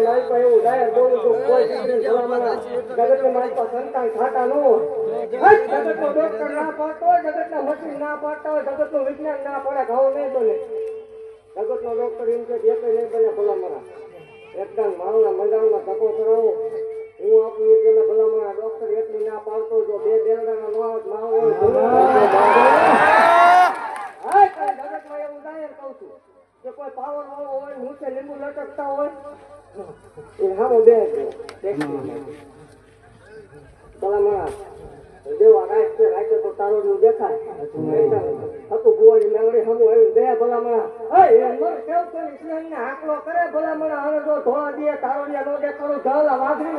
મારી પાસે એવું ડાયર બોલું છું કોઈ દીકરી ભલામણા જગતને મારી પાસે સંતાન ખાતા ન હોય જગતનો ડોક્ટર ના પાડતો હોય જગતના મશીન ના પાડતા હોય જગતનું વિજ્ઞાન ના પડે ઘઉં નહીં બને જગતનો ડોક્ટર એમ કે એક નહીં બને ભલામણા એકદમ માવના મંડાવના ધક્કો કરાવો હું આપણું પેલા ભલામણા ડોક્ટર એટલી ના પાડતો જો બે બેરડાના નો માવ હોય જગતમાં એવું ડાયર કહું છું કે કોઈ પાવર વાળો હોય નીચે લીંબુ લટકતા હોય એ હામો બે ભલામણા દેવા રાખ તો તારો નું દેખાય હતું ગુવાની મેળવી હમું આવ્યું બે ભલામણા કેવું કરી સ્નેહને આંકડો કરે ભલામણા હવે જો ધોળા દે તારોડિયા નો દેખાડું ઝાલા વાઘરી